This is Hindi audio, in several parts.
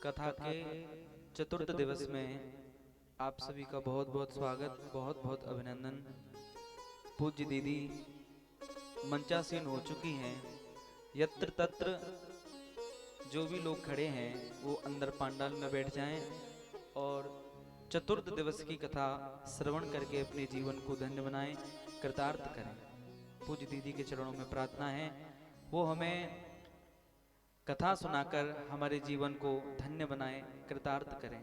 कथा के चतुर्थ दिवस में आप सभी का बहुत बहुत स्वागत, बहुत बहुत अभिनंदन। पूज्य दीदी मंचासीन हो चुकी हैं। यत्र तत्र जो भी लोग खड़े हैं वो अंदर पांडाल में बैठ जाएं और चतुर्थ दिवस की कथा श्रवण करके अपने जीवन को धन्य बनाएं, कृतार्थ करें। पूज्य दीदी के चरणों में प्रार्थना है वो हमें कथा सुनाकर हमारे जीवन को धन्य बनाए, कृतार्थ करें।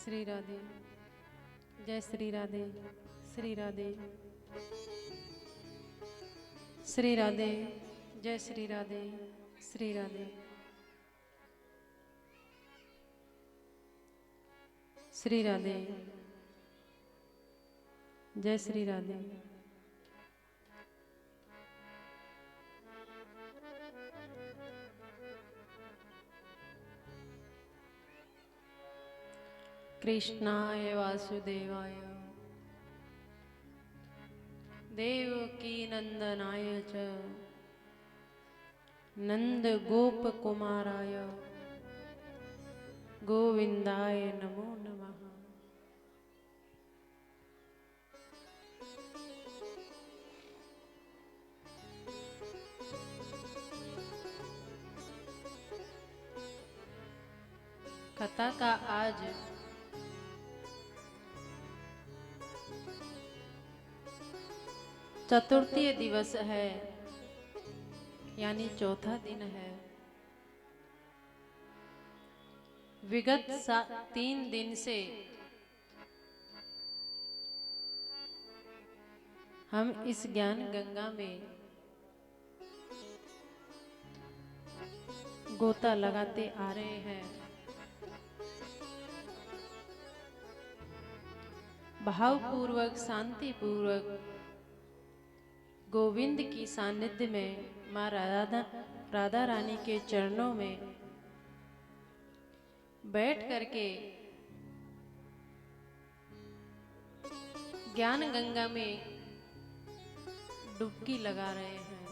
श्री राधे, श्री राधे, जय श्री राधे, श्री राधे, श्री राधे, जय श्री राधे, श्री राधे, श्री राधे, जय श्री राधे। कृष्णाय वासुदेवाय देवकी नंदनाय च नंद गोप कुमाराय गोविंदाय नमो नमः। कथा का आज चतुर्थी दिवस है, यानी चौथा दिन है। विगत 3 दिन से हम इस ज्ञान गंगा में गोता लगाते आ रहे हैं। भावपूर्वक, शांतिपूर्वक गोविंद की सानिध्य में माँ राधा रानी के चरणों में बैठ करके ज्ञान गंगा में डुबकी लगा रहे हैं।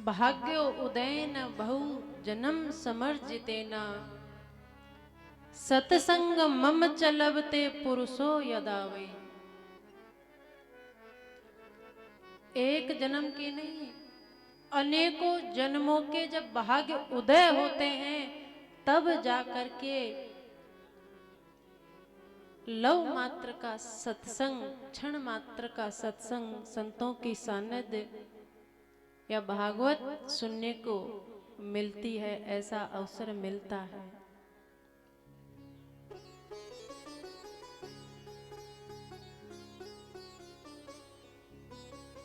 भाग्यो उदयन बहु जन्म समर्जितेन सत्संग मम चलबते पुरुषो यदावे। एक जन्म के नहीं, अनेकों जन्मों के जब भाग्य उदय होते हैं तब जाकर के लव मात्र का सत्संग, क्षण मात्र का सत्संग, संतों की सानिध्य या भागवत सुनने को मिलती है, ऐसा अवसर मिलता है।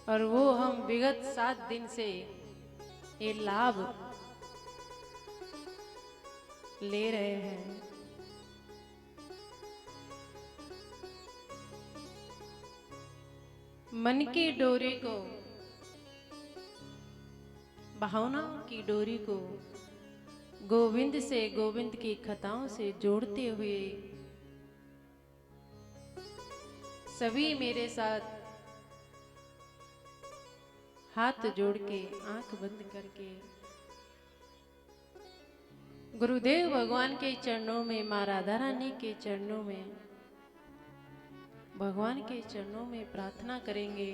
और वो हम विगत 7 दिन से ये लाभ ले रहे हैं। मन की डोरी को, भावनाओं की डोरी को गोविंद से, गोविंद की कथाओं से जोड़ते हुए सभी मेरे साथ हाथ जोड़ के, आंख बंद करके गुरुदेव भगवान के चरणों में, माँ राधा रानी के चरणों में, भगवान के चरणों में प्रार्थना करेंगे।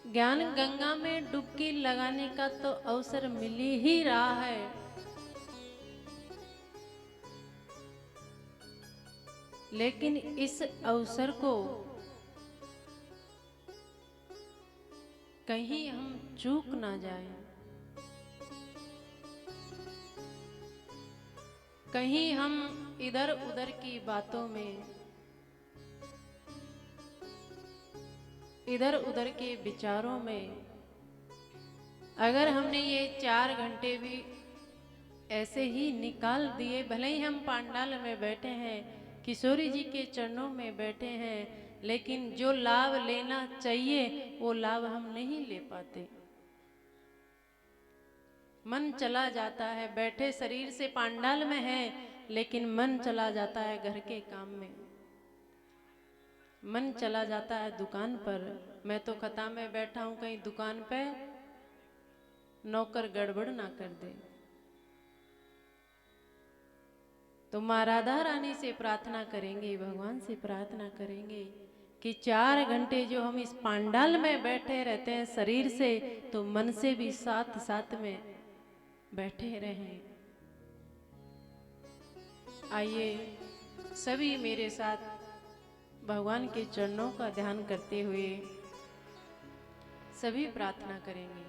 ज्ञान गंगा में डुबकी लगाने का तो अवसर मिल ही रहा है, लेकिन इस अवसर को कहीं हम चूक ना जाएं, कहीं हम इधर उधर की बातों में इधर उधर के विचारों में अगर हमने ये 4 घंटे भी ऐसे ही निकाल दिए, भले ही हम पांडाल में बैठे हैं, किशोरी जी के चरणों में बैठे हैं, लेकिन जो लाभ लेना चाहिए वो लाभ हम नहीं ले पाते। मन चला जाता है, बैठे शरीर से पांडाल में है, लेकिन मन चला जाता है घर के काम में, मन चला जाता है दुकान पर। मैं तो खता में बैठा हूं, कहीं दुकान पे नौकर गड़बड़ ना कर दे। तो माँ राधा रानी से प्रार्थना करेंगे, भगवान से प्रार्थना करेंगे कि 4 घंटे जो हम इस पांडाल में बैठे रहते हैं शरीर से, तो मन से भी साथ साथ में बैठे रहें। आइए सभी मेरे साथ भगवान के चरणों का ध्यान करते हुए सभी प्रार्थना करेंगे।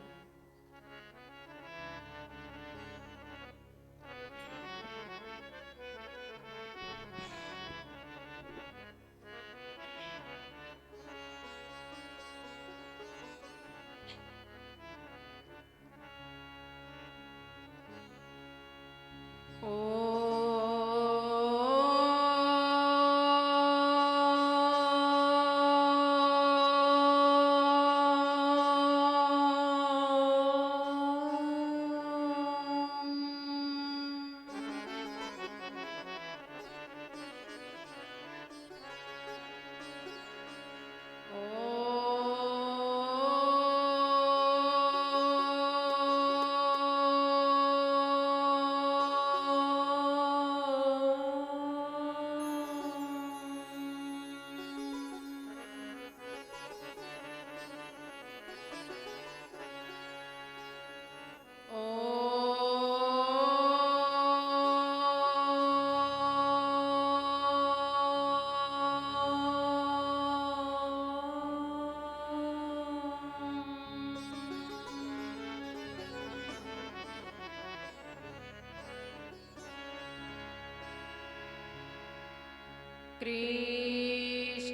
कृष्णाय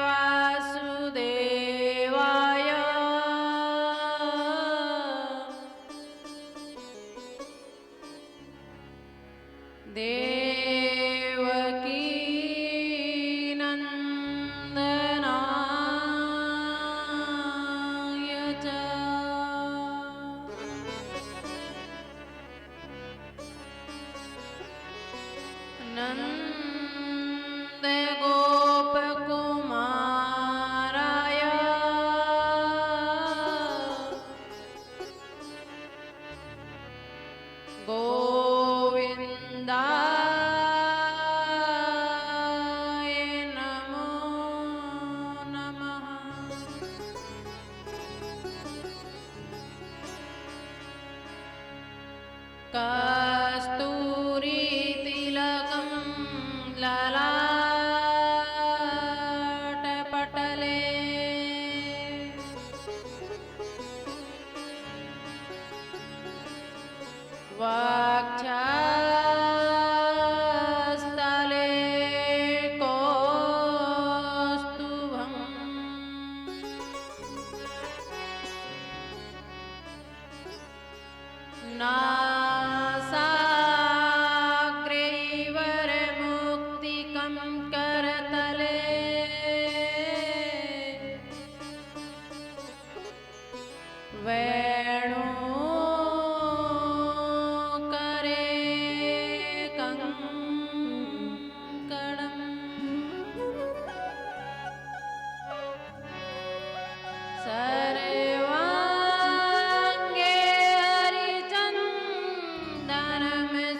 वासुदेवाय देवकी नंदनाय च नंद गोप कुमाराय गोविंदाय नमो नमः। कस्तूरी तिलकं ललाटपटले वक्षस्थले कौस्तुभम् नासाग्रे वरमुक्तिकं करतले वेणुकरे कङ्कणम् सर्वाङ्गे हरिचन्दनं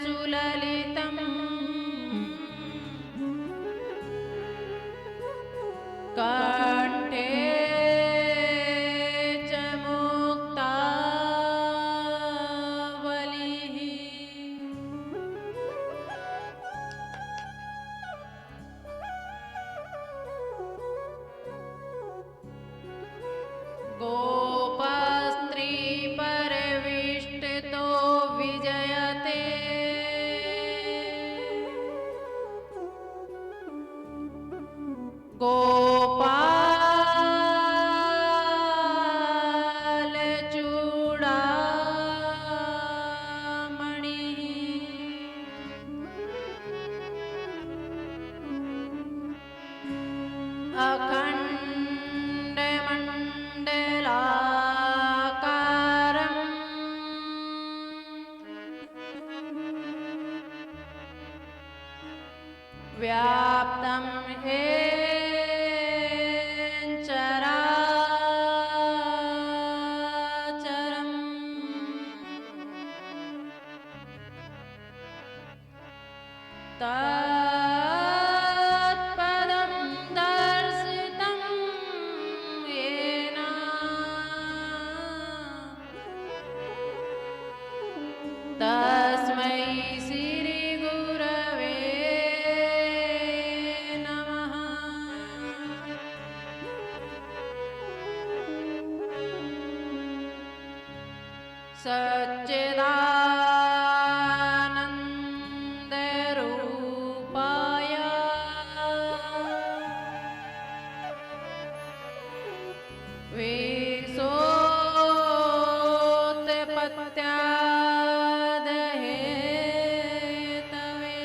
सुललितम् कंठे च मुक्तावलिः गोपस्त्री परविष्टतो विजयते गोपाल अखण्डमण्डलाकारम् व्याप्तं येन चराचरम् तत्पदं दर्शितं येन तस्मै श्रीगुरवे नमः। सच्चिदानन्दरूपाय विशोत्पत्त्यादहेतवे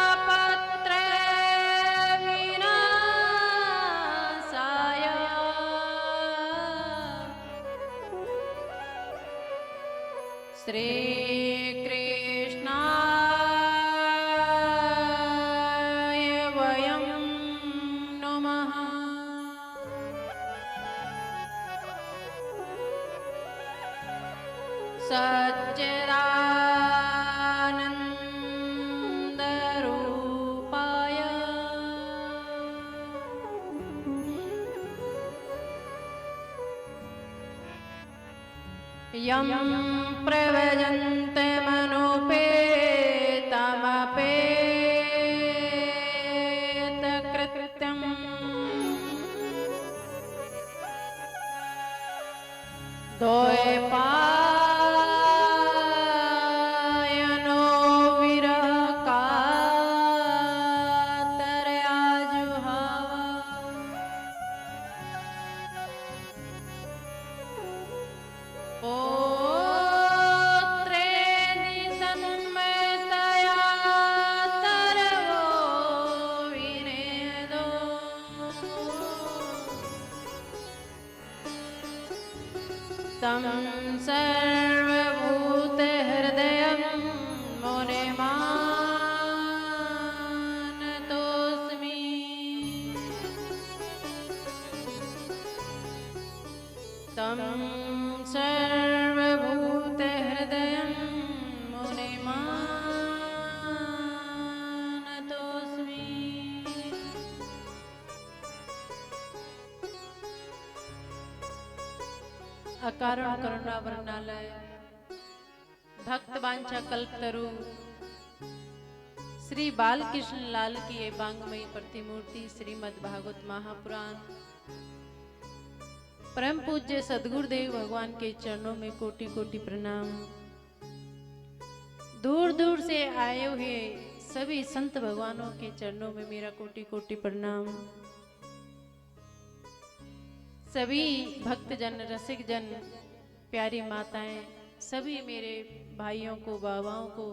तापत्रय विनाशाय श्रीकृष्णाय वयं नमः। सच्चिदानन्दरूपाय यं प्रव्रजन्तमनुपेतमपेतकृत्यम् द्वैपायनो विरहकातरयाजुहाव पुत्रेणि सन्मतया तरवो विनेदो तं सर्वभूतहृदयं मुनिमानतोऽस्मि। तं सर्वभूतहृदयं मुनिमानतोऽस्मि। अकारण करुणावरणालय भक्त वांछा कल्पतरु श्री बालकृष्ण लाल की ये बांगमयी प्रतिमूर्ति श्रीमद् भागवत महापुराण परम पूज्य सदगुरुदेव भगवान के चरणों में कोटि कोटि प्रणाम। दूर दूर से आए हुए सभी संत भगवानों के चरणों में मेरा कोटि कोटि प्रणाम। सभी भक्तजन रसिक जन प्यारी माताएं सभी मेरे भाइयों को बाबाओं को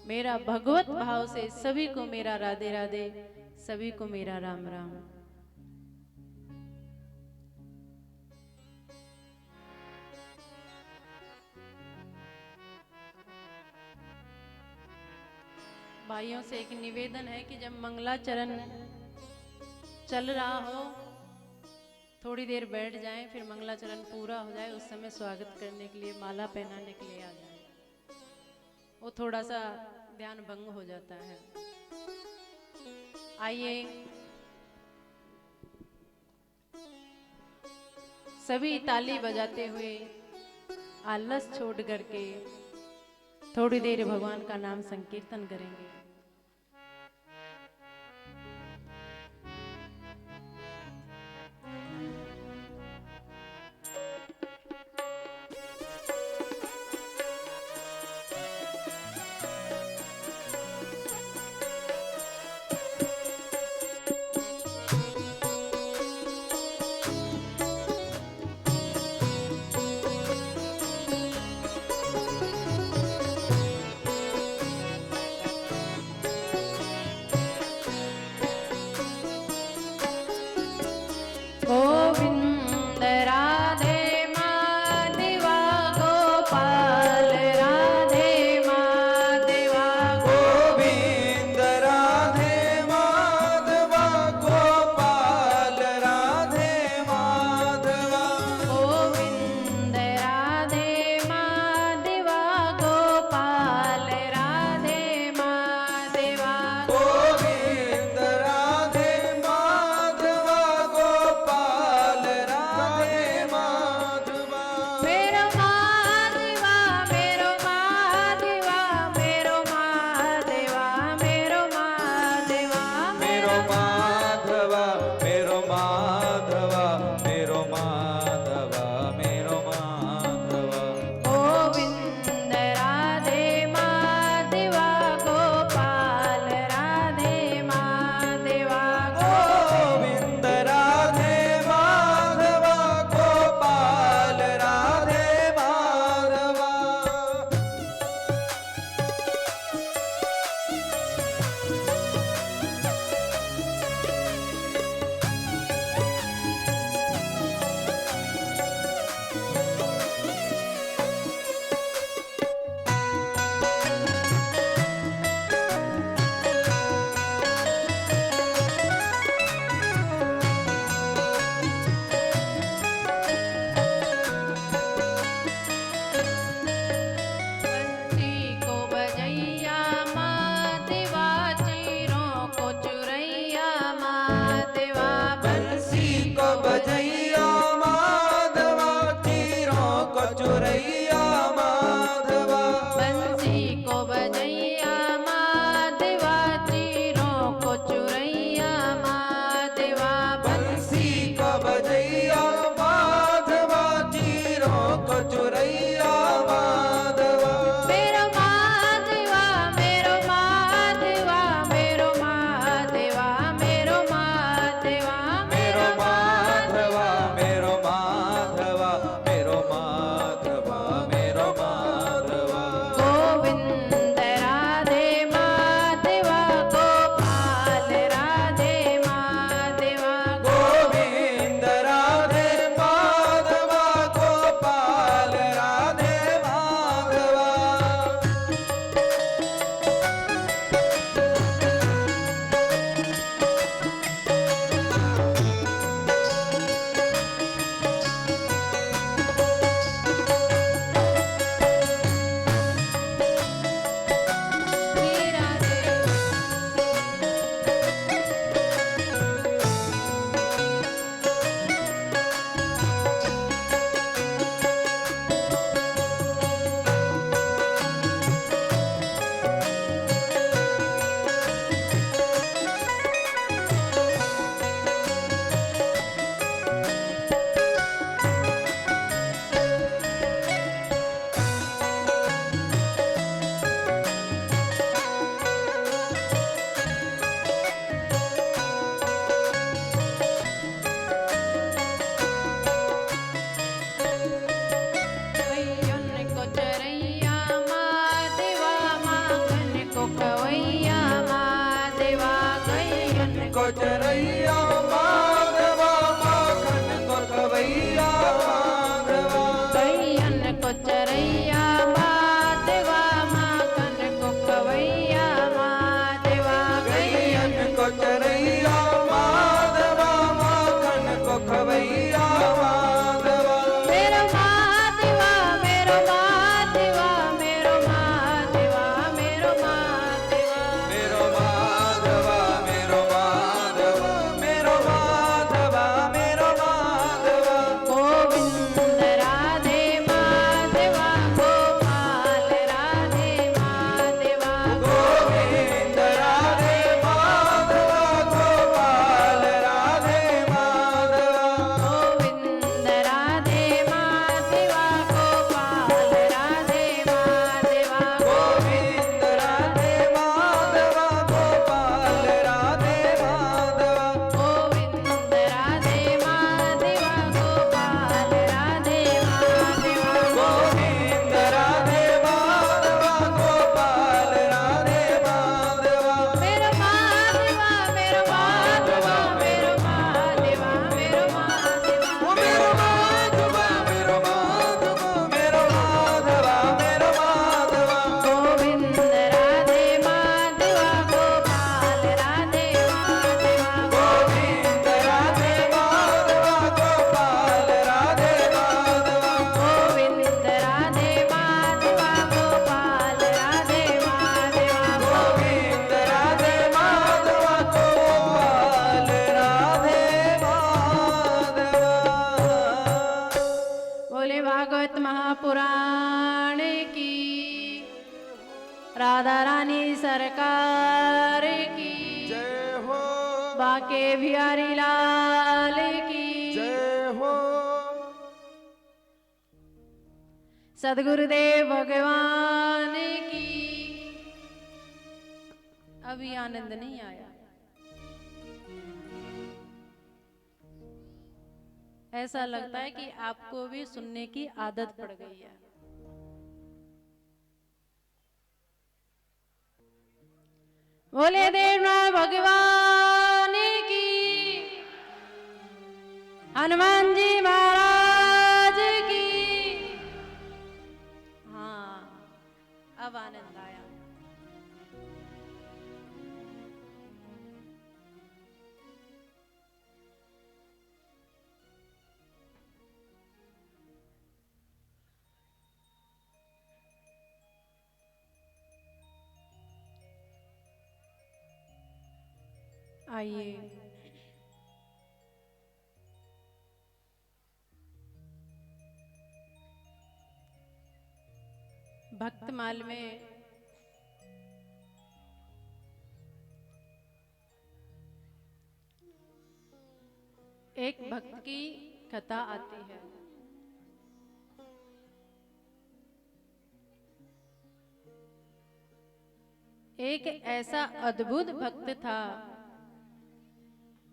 मेरा भगवत भाव से सभी को मेरा राधे राधे, सभी को मेरा राम राम। भाइयों से एक निवेदन है कि जब मंगलाचरण चल रहा हो थोड़ी देर बैठ जाएं, फिर मंगलाचरण पूरा हो जाए उस समय स्वागत करने के लिए माला पहनाने के लिए आ जाएं। वो थोड़ा सा ध्यान भंग हो जाता है। आइए सभी ताली बजाते हुए आलस छोड़ करके थोड़ी देर भगवान का नाम संकीर्तन करेंगे। राधा रानी सरकार की जय हो, बाके बिहारी लाल की जय हो, सदगुरुदेव भगवान की। अभी आनंद नहीं आया। ऐसा लगता है कि आपको भी सुनने की आदत पड़ गई है। बोले देवनाथ भगवान की, हनुमान जी महाराज की। हाँ, अब आनंद आया। आइए भक्तमाल में एक भक्त की कथा आती है। एक ऐसा अद्भुत भक्त था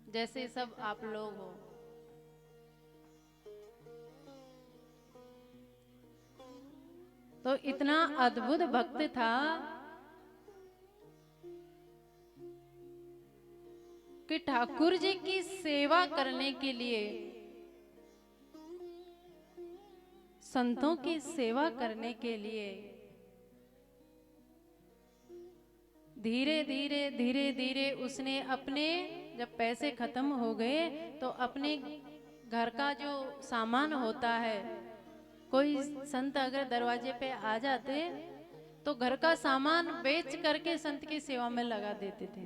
जैसे सब आप लोग हो। तो इतना अद्भुत भक्त था कि ठाकुर जी की सेवा करने के लिए, संतों की सेवा करने के लिए धीरे धीरे धीरे धीरे उसने अपने, जब पैसे खत्म हो गए तो अपने घर का जो सामान होता है, कोई संत अगर दरवाजे पे आ जाते तो घर का सामान बेच करके संत की सेवा में लगा देते थे।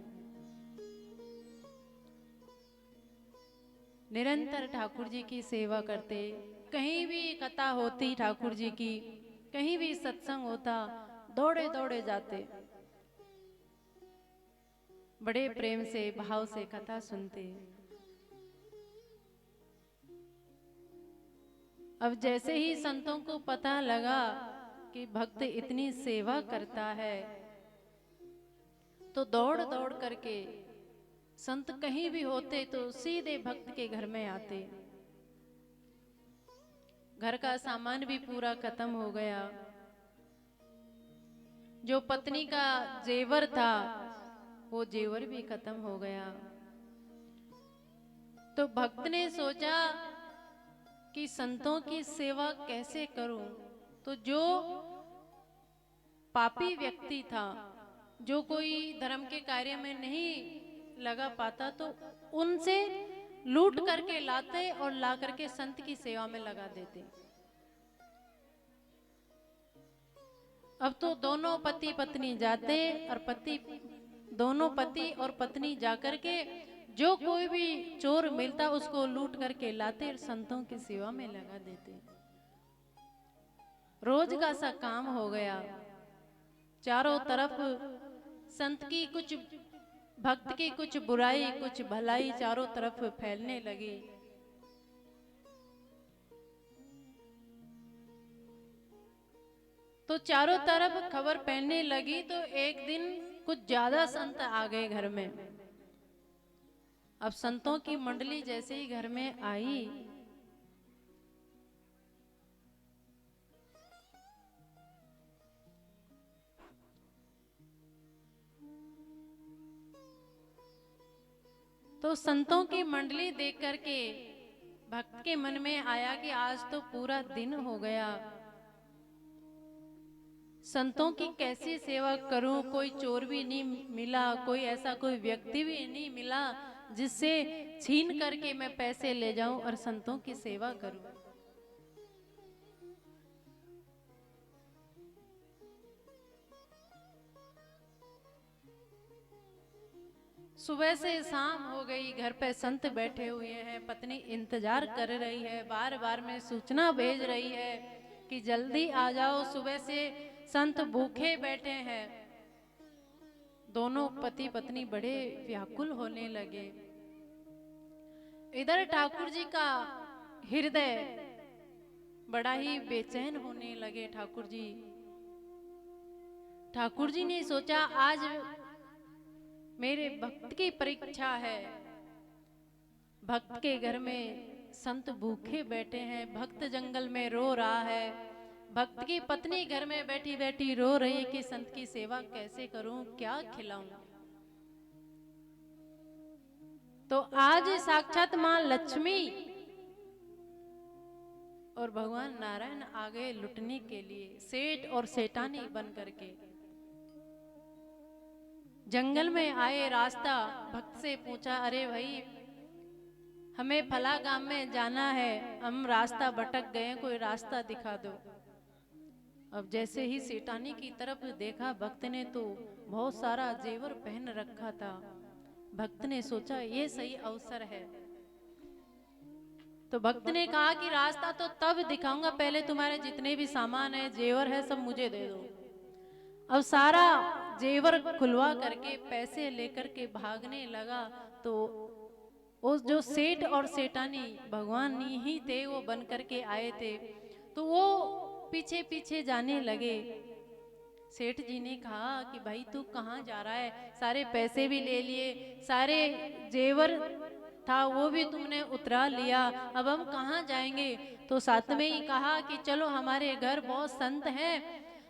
निरंतर ठाकुर जी की सेवा करते। कहीं भी कथा होती ठाकुर जी की, कहीं भी सत्संग होता, दौड़े दौड़े जाते, बड़े प्रेम से भाव से कथा सुनते। अब जैसे ही संतों को पता लगा कि भक्त इतनी सेवा करता है तो दौड़ दौड़ करके संत कहीं भी होते तो सीधे भक्त के घर में आते। घर का सामान भी पूरा खत्म हो गया, जो पत्नी का जेवर था वो जेवर भी खत्म हो गया। तो भक्त ने सोचा कि संतों की सेवा कैसे करूं। तो जो पापी व्यक्ति था, जो कोई धर्म के कार्य में नहीं लगा पाता, तो उनसे लूट करके लाते और ला करके संत की सेवा में लगा देते। अब तो दोनों पति पत्नी जाते और दोनों पति और पत्नी जाकर के जो कोई भी चोर मिलता उसको लूट करके लाते और संतों की सेवा में लगा देते। रोज का सा काम हो गया। चारों तरफ संत की कुछ, भक्त की कुछ बुराई कुछ भलाई चारों तरफ फैलने लगी। तो चारों तरफ खबर फैलने लगी। तो एक दिन कुछ ज्यादा संत आ गए घर में। अब संतों की मंडली जैसे ही घर में आई तो संतों की मंडली देख करके भक्त के मन में आया कि आज तो पूरा दिन हो गया, संतों की कैसी सेवा करूं। कोई चोर भी नहीं मिला, कोई ऐसा कोई व्यक्ति भी नहीं मिला जिससे छीन करके मैं पैसे ले जाऊं और संतों की सेवा करूं। सुबह से शाम हो गई, घर पे संत बैठे हुए हैं, पत्नी इंतजार कर रही है, बार बार में सूचना भेज रही है कि जल्दी आ जाओ, सुबह से संत भूखे बैठे हैं। दोनों पति पत्नी बड़े व्याकुल होने लगे। इधर ठाकुर जी का हृदय बड़ा ही बेचैन होने लगे। ठाकुर जी ने सोचा आज मेरे भक्त की परीक्षा है। भक्त के घर में संत भूखे बैठे हैं, भक्त जंगल में रो रहा है, भक्त की पत्नी घर में बैठी बैठी रो रही है कि संत की सेवा कैसे करूं, क्या खिलाऊं। तो आज साक्षात मां लक्ष्मी और भगवान नारायण आ गए लुटने के लिए, सेठ और सेठानी बन करके जंगल में आए। रास्ता भक्त से पूछा, अरे भाई हमें फला गांव में जाना है, हम रास्ता भटक गए, कोई रास्ता दिखा दो। अब जैसे ही सेठानी की तरफ देखा भक्त ने तो बहुत सारा जेवर पहन रखा था। भक्त ने सोचा ये सही अवसर है। तो भक्त ने कहा कि रास्ता तो तब दिखाऊंगा, पहले तुम्हारे जितने भी सामान है, जेवर है, सब मुझे दे दो। अब सारा जेवर खुलवा करके पैसे लेकर के भागने लगा। तो उस जो सेठ और सेठानी भगवान ही थे, वो बन करके आए थे, तो वो पीछे पीछे जाने लगे। सेठ जी ने कहा कि भाई तू कहाँ जा रहा है, सारे पैसे भी ले लिए, सारे जेवर था वो भी तुमने उतरा लिया, अब हम कहाँ जाएंगे। तो साथ में ही कहा कि चलो हमारे घर बहुत संत हैं,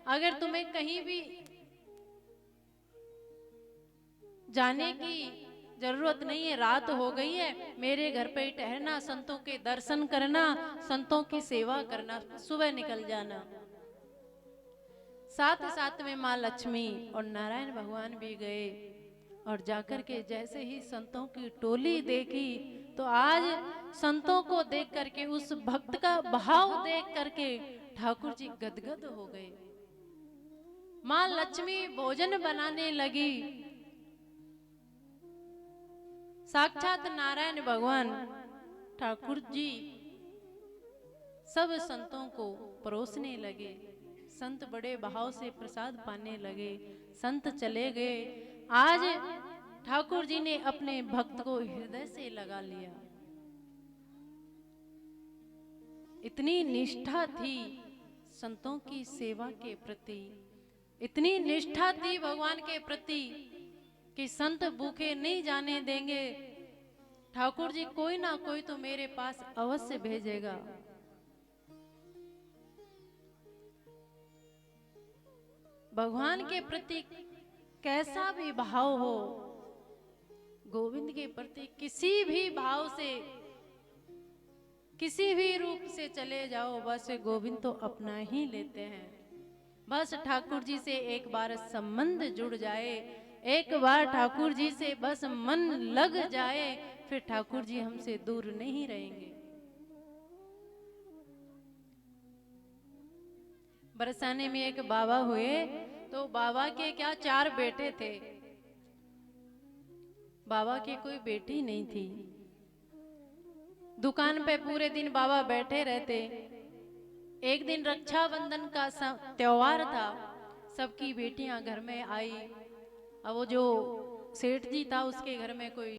अगर तुम्हें कहीं भी जाने की जरूरत नहीं है, रात हो गई है, मेरे घर पे ही ठहरना, संतों के दर्शन करना, संतों की सेवा करना, सुबह निकल जाना। साथ साथ में माँ लक्ष्मी और नारायण भगवान भी गए और जाकर के जैसे ही संतों की टोली देखी, तो आज संतों को देख करके, उस भक्त का भाव देख करके ठाकुर जी गदगद हो गए। माँ लक्ष्मी भोजन बनाने लगी। साक्षात नारायण भगवान ठाकुर जी सब संतों को परोसने लगे। संत बड़े भाव से प्रसाद पाने लगे। संत चले गए। आज ठाकुर जी ने अपने भक्त को हृदय से लगा लिया। इतनी निष्ठा थी संतों की सेवा के प्रति, इतनी निष्ठा थी भगवान के प्रति कि संत भूखे नहीं जाने देंगे। ठाकुर जी कोई ना कोई तो मेरे पास अवश्य भेजेगा। भगवान के प्रति कैसा भी भाव हो, गोविंद के प्रति किसी भी भाव से, किसी भी रूप से चले जाओ, बस गोविंद तो अपना ही लेते हैं। बस ठाकुर जी से एक बार संबंध जुड़ जाए, एक बार ठाकुर जी से बस मन लग जाए, फिर ठाकुर जी हमसे दूर नहीं रहेंगे। बरसाने में एक बाबा हुए, तो बाबा के क्या 4 बेटे थे, बाबा की कोई बेटी नहीं थी। दुकान पे पूरे दिन बाबा बैठे रहते। एक दिन रक्षाबंधन का त्योहार था, सबकी बेटियां घर में आई। अब वो जो सेठ जी था उसके घर में कोई